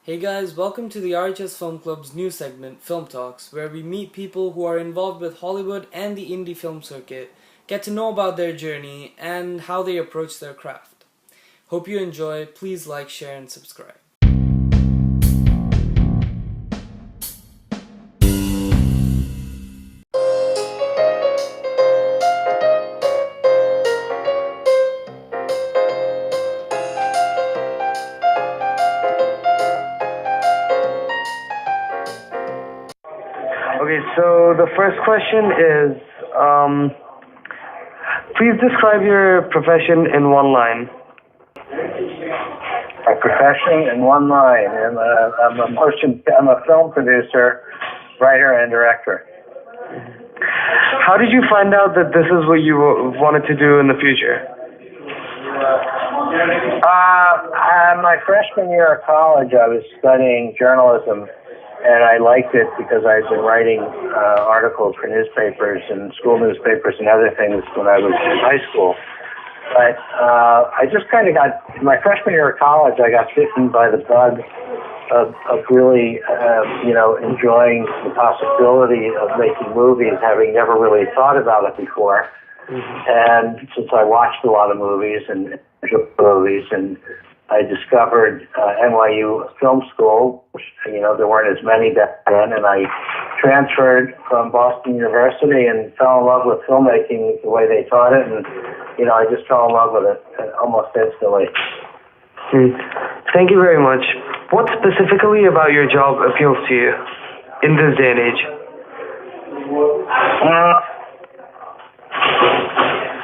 Hey guys, welcome to the RHS Film Club's new segment, Film Talks, where we meet people who are involved with Hollywood and the indie film circuit, get to know about their journey, and how they approach their craft. Hope you enjoy. Please like, share, and subscribe. Okay, so the first question is, please describe your profession in one line. My profession in one line. I'm a film producer, writer, and director. How did you find out that this is what you wanted to do in the future? My freshman year of college, I was studying journalism, and I liked it because I'd been writing articles for newspapers and school newspapers and other things when I was in high school. But I just kind of my freshman year of college, I got bitten by the bug of really, enjoying the possibility of making movies, having never really thought about it before. Mm-hmm. And since I watched a lot of movies and enjoyed movies, and I discovered NYU Film School, which, there weren't as many back then, and I transferred from Boston University and fell in love with filmmaking the way they taught it, and, I just fell in love with it almost instantly. Thank you very much. What specifically about your job appeals to you in this day and age?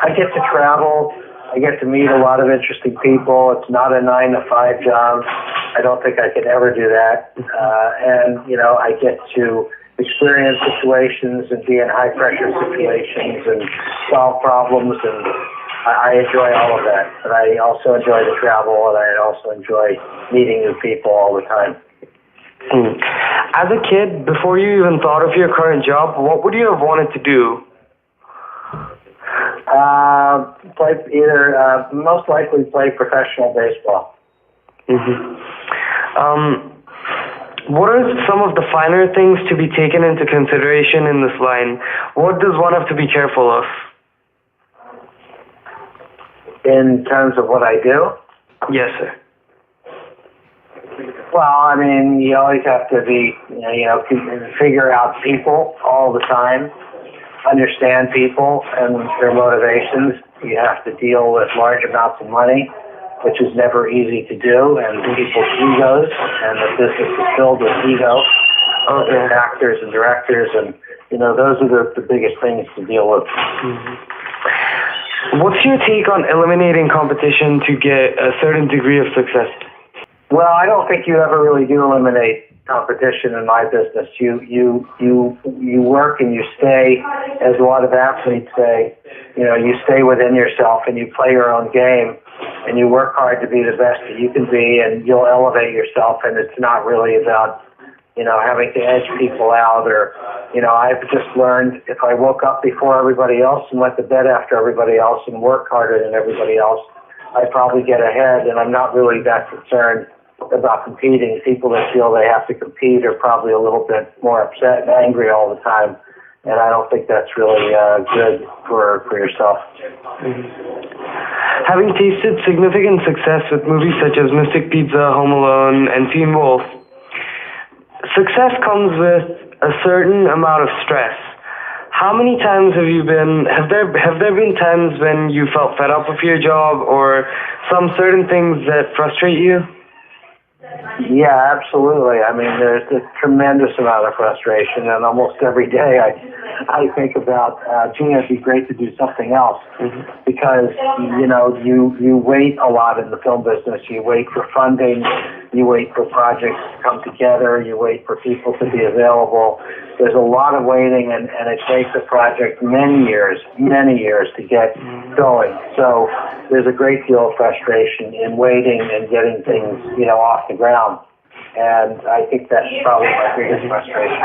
I get to travel. I get to meet a lot of interesting people. It's not a 9-to-5 job. I don't think I could ever do that. I get to experience situations and be in high-pressure situations and solve problems, and I enjoy all of that. But I also enjoy the travel, and I also enjoy meeting new people all the time. As a kid, before you even thought of your current job, what would you have wanted to do? Most likely play professional baseball. Mm-hmm. What are some of the finer things to be taken into consideration in this line? What does one have to be careful of? In terms of what I do? Yes, sir. Well, you always have to be, figure out people all the time, understand people and their motivations. You have to deal with large amounts of money, which is never easy to do, and people's egos, and the business is filled with ego, and actors and directors, and, those are the biggest things to deal with. Mm-hmm. What's your take on eliminating competition to get a certain degree of success? Well, I don't think you ever really do eliminate competition in my business. You work and you stay, as a lot of athletes say, you stay within yourself and you play your own game and you work hard to be the best that you can be, and you'll elevate yourself, and it's not really about, having to edge people out, or, I've just learned if I woke up before everybody else and went to bed after everybody else and worked harder than everybody else, I'd probably get ahead, and I'm not really that concerned about competing. People that feel they have to compete are probably a little bit more upset and angry all the time, and I don't think that's really good for yourself. Mm-hmm. Having tasted significant success with movies such as Mystic Pizza, Home Alone, and Teen Wolf, success comes with a certain amount of stress. How many times have there been times when you felt fed up with your job, or some certain things that frustrate you? Yeah, absolutely. There's a tremendous amount of frustration, and almost every day I think about, it'd be great to do something else. Mm-hmm. Because, you wait a lot in the film business. You wait for funding. You wait for projects to come together. You wait for people to be available. There's a lot of waiting, and it takes a project many years to get going. So there's a great deal of frustration in waiting and getting things, off the ground. And I think that's probably my biggest frustration.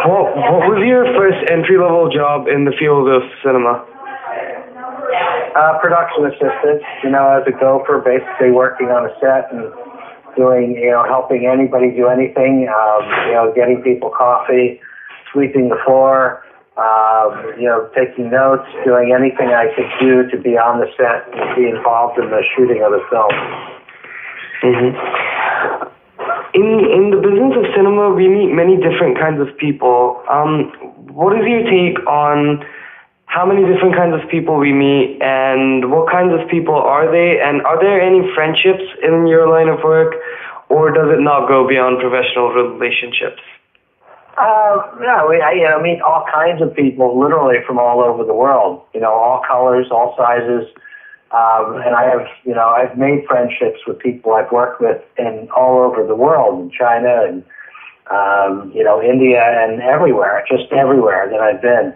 What was your first entry-level job in the field of cinema? Production assistant, as a gopher, basically working on a set and doing, helping anybody do anything, getting people coffee, sweeping the floor, taking notes, doing anything I could do to be on the set and be involved in the shooting of the film. Mm-hmm. In the business of cinema, we meet many different kinds of people. What is your take on how many different kinds of people we meet, and what kinds of people are they? And are there any friendships in your line of work, or does it not go beyond professional relationships? I meet all kinds of people, literally from all over the world. All colors, all sizes. And I've made friendships with people I've worked with in all over the world, in China and, India and everywhere, just everywhere that I've been.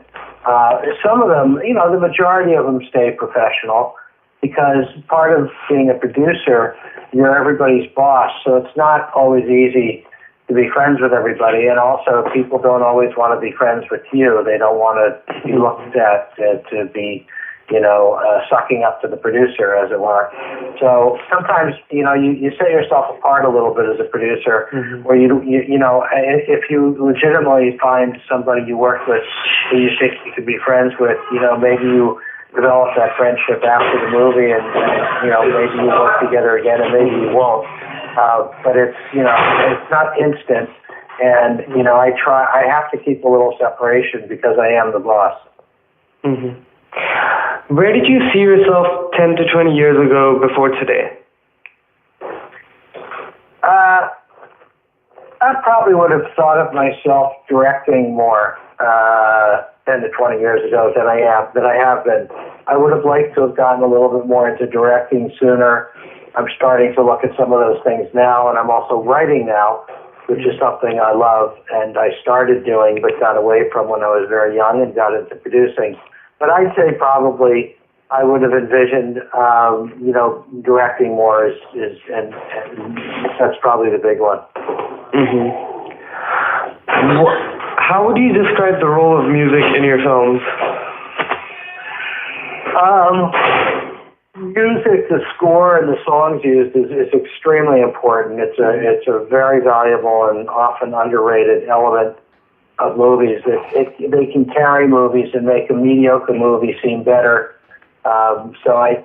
Some of them, the majority of them stay professional because part of being a producer, you're everybody's boss, so it's not always easy to be friends with everybody, and also people don't always want to be friends with you. They don't want to be looked at to be sucking up to the producer, as it were. So sometimes, you set yourself apart a little bit as a producer, where if you legitimately find somebody you work with who you think you could be friends with, maybe you develop that friendship after the movie, and maybe you work together again, and maybe you won't. But it's not instant, and I have to keep a little separation because I am the boss. Mm-hmm. Where did you see yourself 10 to 20 years ago before today? I probably would have thought of myself directing more 10 to 20 years ago than I have been. I would have liked to have gotten a little bit more into directing sooner. I'm starting to look at some of those things now, and I'm also writing now, which is something I love, and I started doing but got away from when I was very young and got into producing. But I'd say probably I would have envisioned, directing more and that's probably the big one. Mm-hmm. How would you describe the role of music in your films? Music, the score, and the songs used is extremely important. It's a very valuable and often underrated element of movies. They can carry movies and make a mediocre movie seem better.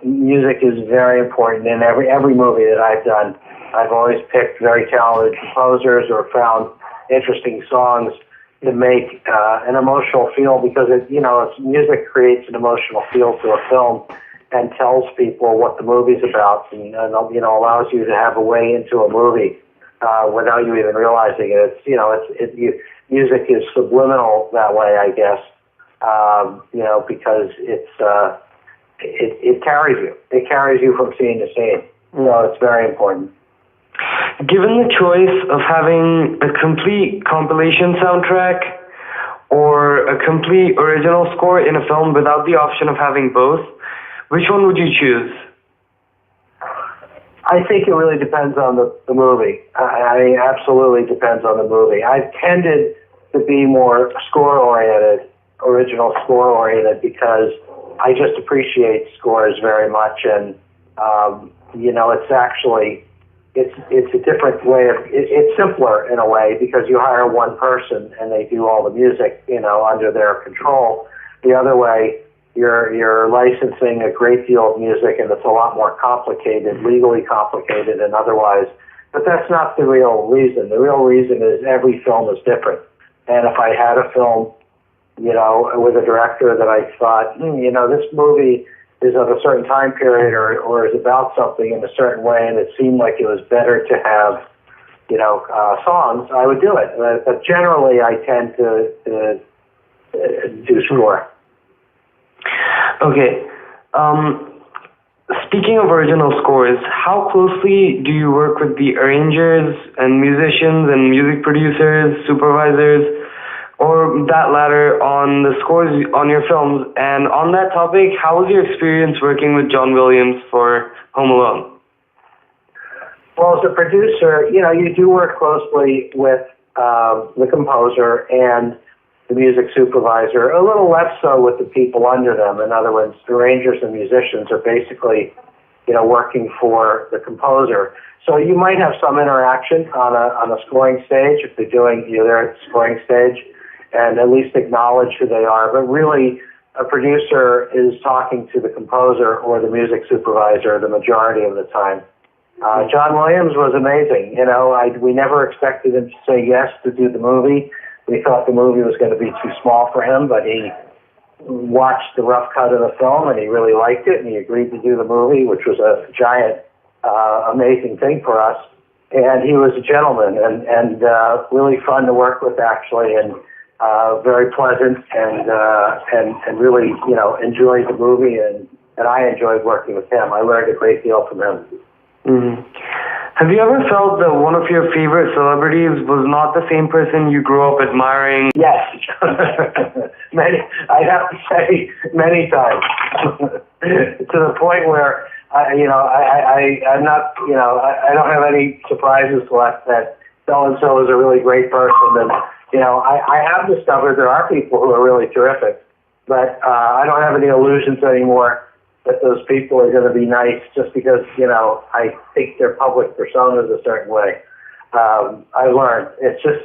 Music is very important in every movie that I've done. I've always picked very talented composers or found interesting songs to make an emotional feel, because music creates an emotional feel to a film and tells people what the movie's about, and allows you to have a way into a movie without you even realizing it. Music is subliminal that way, I guess, because it carries you. It carries you from scene to scene. So it's very important. Given the choice of having a complete compilation soundtrack or a complete original score in a film without the option of having both, which one would you choose? I think it really depends on the movie. I absolutely depends on the movie. I've tended to be more score-oriented, original score-oriented, because I just appreciate scores very much, and it's actually it's a different way of it's simpler in a way, because you hire one person and they do all the music under their control. The other way, you're licensing a great deal of music, and it's a lot more complicated, legally complicated and otherwise. But that's not the real reason. The real reason is every film is different. And if I had a film, with a director that I thought, this movie is of a certain time period or is about something in a certain way, and it seemed like it was better to have, songs, I would do it. But generally, I tend to do score. Okay. Speaking of original scores, how closely do you work with the arrangers and musicians and music producers, supervisors, or that latter on the scores on your films? And on that topic, how was your experience working with John Williams for Home Alone? Well, as a producer, you do work closely with the composer and the music supervisor, a little less so with the people under them. In other words, the arrangers and musicians are basically, working for the composer. So you might have some interaction on a scoring stage if they're at the scoring stage, and at least acknowledge who they are. But really, a producer is talking to the composer or the music supervisor the majority of the time. John Williams was amazing. We never expected him to say yes to do the movie. We thought the movie was going to be too small for him, but he watched the rough cut of the film and he really liked it, and he agreed to do the movie, which was a giant, amazing thing for us. And he was a gentleman and really fun to work with, actually, and very pleasant, and really, enjoyed the movie, and I enjoyed working with him. I learned a great deal from him. Mm-hmm. Have you ever felt that one of your favorite celebrities was not the same person you grew up admiring? Yes. I have to say many times. To the point where, I'm not, I don't have any surprises left that so-and-so is a really great person. And, I have discovered there are people who are really terrific, but I don't have any illusions anymore that those people are going to be nice just because, I think their public persona is a certain way. I learned. It's just,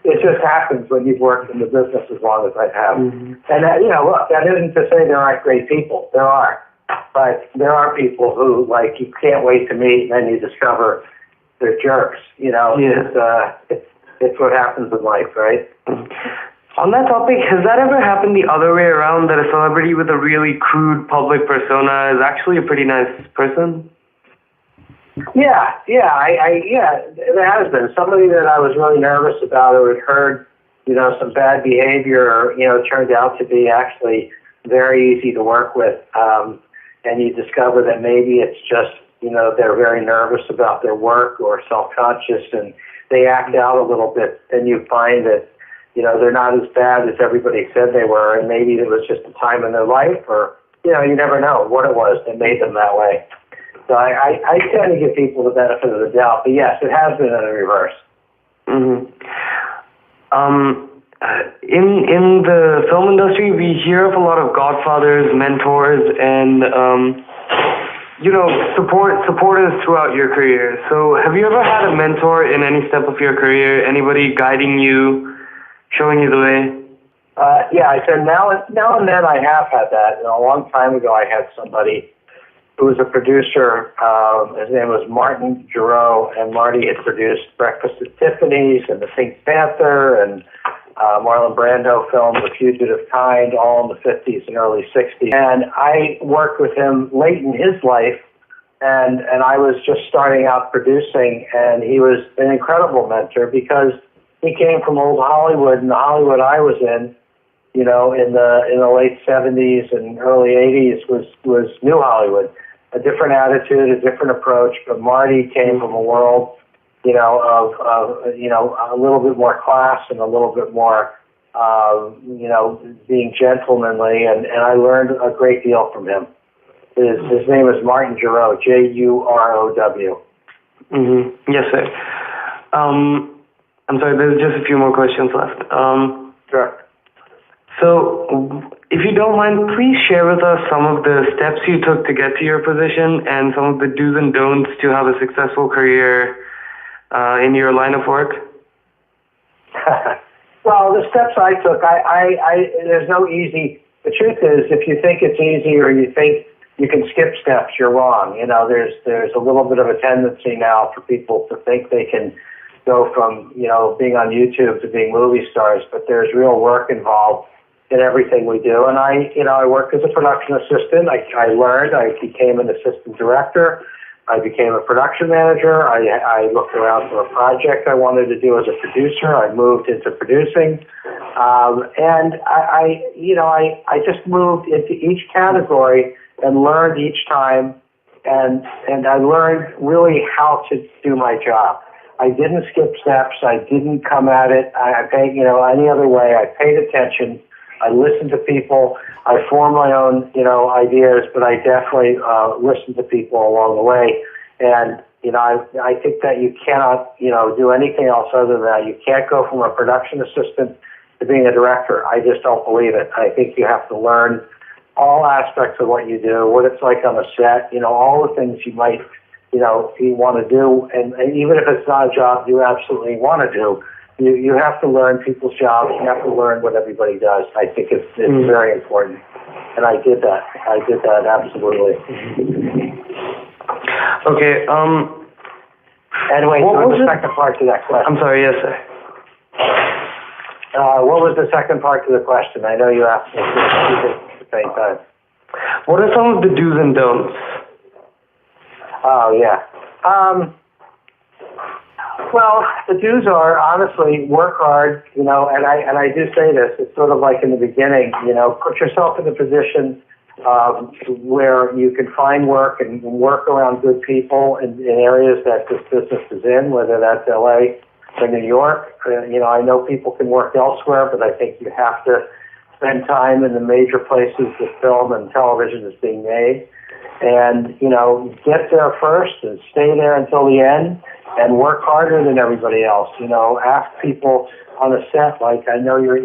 it just happens when you've worked in the business as long as I have. Mm-hmm. And that, look, that isn't to say there aren't great people. There are. But there are people who, you can't wait to meet, and then you discover they're jerks. Yeah. It's what happens in life, right? Mm-hmm. On that topic, has that ever happened the other way around, that a celebrity with a really crude public persona is actually a pretty nice person? Yeah, there has been. Somebody that I was really nervous about, or had heard, some bad behavior, turned out to be actually very easy to work with. And you discover that maybe it's just, they're very nervous about their work or self-conscious, and they act out a little bit, and you find that, they're not as bad as everybody said they were, and maybe it was just a time in their life, or, you never know what it was that made them that way. So I tend to give people the benefit of the doubt, but yes, it has been in the reverse. Mm-hmm. In the film industry, we hear of a lot of godfathers, mentors, and supporters throughout your career. So have you ever had a mentor in any step of your career? Anybody guiding you, showing you the way? Yeah, I said now and then I have had that. A long time ago, I had somebody who was a producer. His name was Martin Giroux, and Marty had produced Breakfast at Tiffany's and The Pink Panther and Marlon Brando film The Fugitive Kind, all in the 50s and early 60s. And I worked with him late in his life, and I was just starting out producing, and he was an incredible mentor because he came from old Hollywood, and the Hollywood I was in, in the late 70s and early 80s was new Hollywood. A different attitude, a different approach, but Marty came from a world, of a little bit more class and a little bit more, being gentlemanly, and I learned a great deal from him. His name is Martin Giroux, Jurow. Mm-hmm. Yes, sir. I'm sorry, there's just a few more questions left. Sure. So, if you don't mind, please share with us some of the steps you took to get to your position and some of the do's and don'ts to have a successful career in your line of work. Well, the steps I took, there's no easy. The truth is, if you think it's easy or you think you can skip steps, you're wrong. There's a little bit of a tendency now for people to think they can go from, being on YouTube to being movie stars, but there's real work involved in everything we do. And I worked as a production assistant. I learned, I became an assistant director. I became a production manager. I looked around for a project I wanted to do as a producer. I moved into producing. And I just moved into each category and learned each time. And I learned really how to do my job. I didn't skip steps. I didn't come at it. I paid, any other way. I paid attention. I listened to people. I formed my own, ideas, but I definitely listened to people along the way. And, I think that you cannot, do anything else other than that. You can't go from a production assistant to being a director. I just don't believe it. I think you have to learn all aspects of what you do, what it's like on a set, all the things you might, you want to do. And even if it's not a job you absolutely want to do, you have to learn people's jobs. You have to learn what everybody does. I think it's very important. And I did that. Absolutely. Okay, Anyway, so the second part to that question. I'm sorry, yes, sir. What was the second part to the question? I know you asked me at the same time. What are some of the do's and don'ts? Oh, yeah. Well, the do's are, honestly, work hard, and I do say this, it's sort of like in the beginning, put yourself in a position where you can find work and work around good people in areas that this business is in, whether that's LA or New York. I know people can work elsewhere, but I think you have to spend time in the major places that film and television is being made. And, get there first and stay there until the end and work harder than everybody else. Ask people on a set, like, I know you're,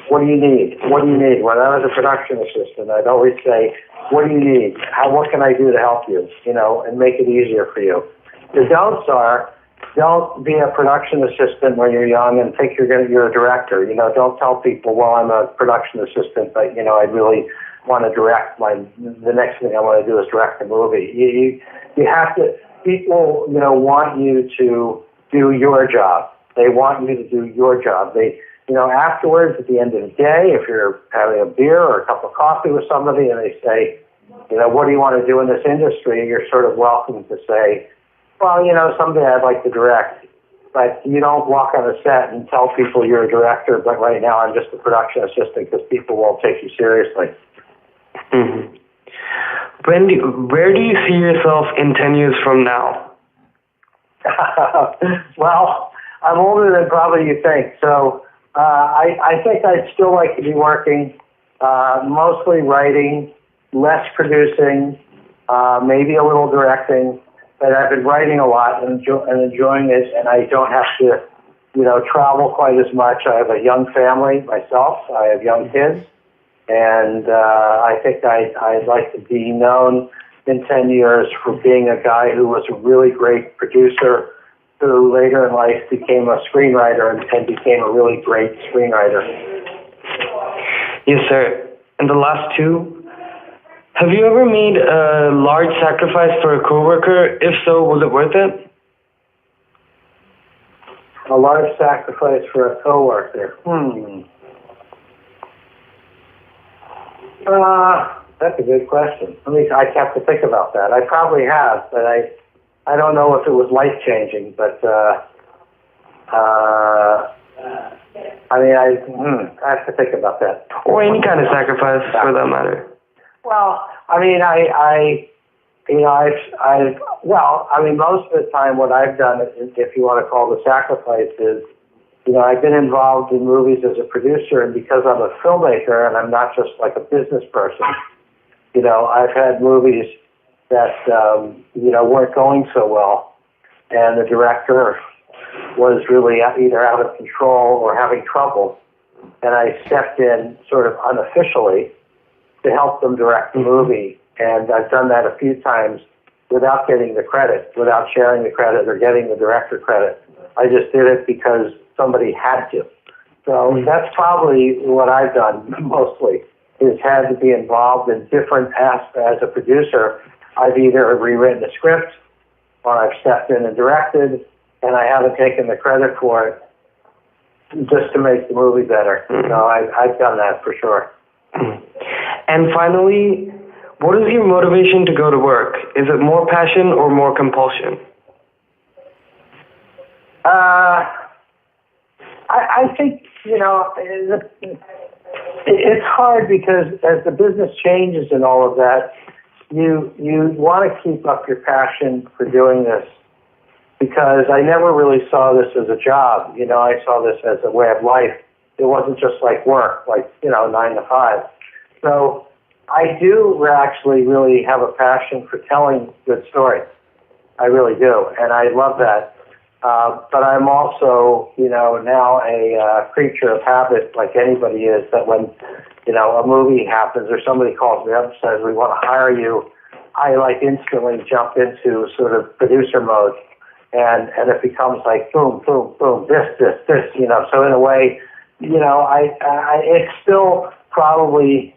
what do you need? What do you need? When I was a production assistant, I'd always say, what do you need? What can I do to help you? And make it easier for you. The don'ts are, don't be a production assistant when you're young and think you're a director. Don't tell people, well, I'm a production assistant, but, I really want to direct the next thing I want to do is direct a movie. You have to, people, want you to do your job. They want you to do your job. They, afterwards, at the end of the day, if you're having a beer or a cup of coffee with somebody and they say, what do you want to do in this industry? You're sort of welcome to say, well, someday I'd like to direct. But you don't walk on a set and tell people you're a director, but right now I'm just a production assistant, because people won't take you seriously. Mm-hmm. Where do you see yourself in 10 years from now? Well, I'm older than probably you think, so I think I'd still like to be working, mostly writing, less producing, maybe a little directing, but I've been writing a lot and enjoying it, and I don't have to, travel quite as much. I have a young family myself. I have young kids. And I think I'd like to be known in 10 years for being a guy who was a really great producer, who later in life became a screenwriter and became a really great screenwriter. Yes, sir. And the last two, have you ever made a large sacrifice for a coworker? If so, was it worth it? A large sacrifice for a coworker? That's a good question. I have to think about that. I probably have, but I don't know if it was life-changing, but I have to think about that. Or any kind of sacrifice, for that matter. Well, most of the time what I've done, if you want to call the sacrifice, is, I've been involved in movies as a producer, and because I'm a filmmaker and I'm not just like a business person, I've had movies that, weren't going so well, and the director was really either out of control or having trouble, and I stepped in sort of unofficially to help them direct the movie, and I've done that a few times without getting the credit, without sharing the credit or getting the director credit. I just did it because somebody had to. So that's probably what I've done mostly, is had to be involved in different aspects. As a producer, I've either rewritten a script or I've stepped in and directed, and I haven't taken the credit for it just to make the movie better. So I've done that for sure. And finally, what is your motivation to go to work? Is it more passion or more compulsion? I think, it's hard because as the business changes and all of that, you want to keep up your passion for doing this, because I never really saw this as a job. I saw this as a way of life. It wasn't just like work, 9 to 5. So I do actually really have a passion for telling good stories. I really do, and I love that. But I'm also, now a creature of habit, like anybody is. That when, a movie happens or somebody calls me up and says we want to hire you, I instantly jump into sort of producer mode, and it becomes like boom, boom, boom, this. So in a way, it's still probably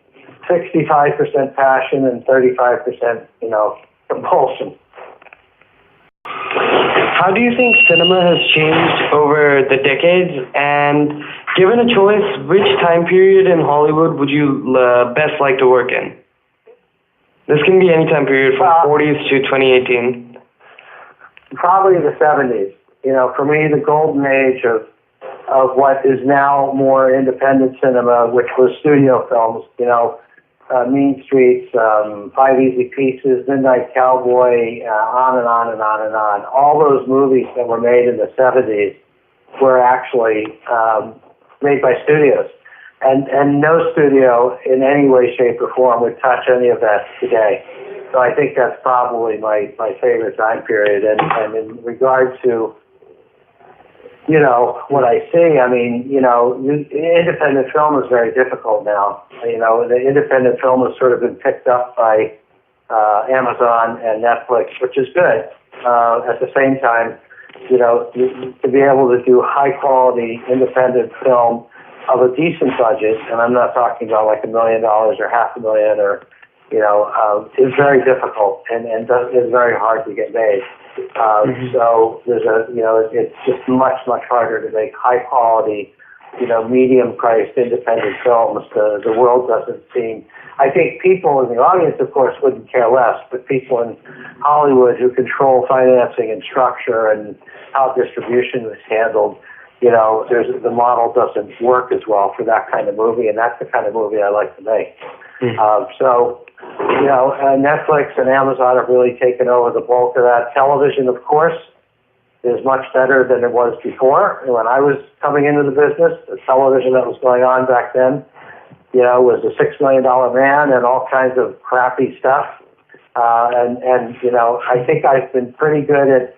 65% passion and 35%, compulsion. How do you think cinema has changed over the decades? And given a choice, which time period in Hollywood would you best like to work in? This can be any time period from 40s to 2018. Probably the 70s. For me, the golden age of what is now more independent cinema, which was studio films, Mean Streets, Five Easy Pieces, Midnight Cowboy, on and on and on and on. All those movies that were made in the 70s were actually made by studios. And no studio in any way, shape, or form would touch any of that today. So I think that's probably my favorite time period. And in regard to, what I see, independent film is very difficult now. The independent film has sort of been picked up by Amazon and Netflix, which is good. At the same time, to be able to do high quality independent film of a decent budget, and I'm not talking about like $1 million or $500,000 or, is very difficult and is very hard to get made. So there's it's just much, much harder to make high quality, medium priced independent films. The world doesn't seem, I think people in the audience, of course, wouldn't care less, but people in Hollywood who control financing and structure and how distribution is handled, the model doesn't work as well for that kind of movie, and that's the kind of movie I like to make. Netflix and Amazon have really taken over the bulk of that. Television, of course, is much better than it was before. When I was coming into the business, the television that was going on back then, was a $6 million man and all kinds of crappy stuff. I think I've been pretty good at,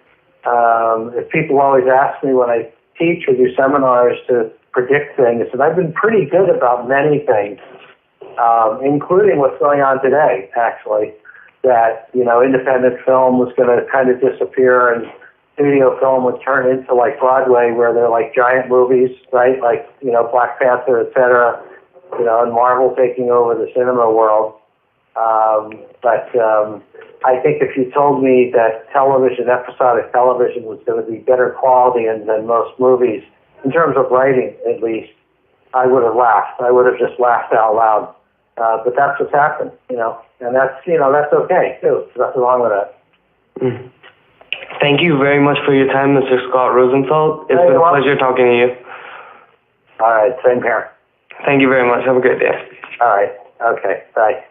if people always ask me when I teach or do seminars to predict things, and I've been pretty good about many things, including what's going on today, actually, that, independent film was going to kind of disappear and studio film would turn into like Broadway, where they're like giant movies, right? Like, Black Panther, et cetera, and Marvel taking over the cinema world. But I think if you told me that episodic television was going to be better quality than most movies, in terms of writing at least, I would have laughed. I would have just laughed out loud. But that's what's happened, and that's okay too. There's nothing wrong with that. Thank you very much for your time, Mr. Scott Rosenfelt. It's been a pleasure talking to you. All right, same here. Thank you very much. Have a great day. All right. Okay. Bye.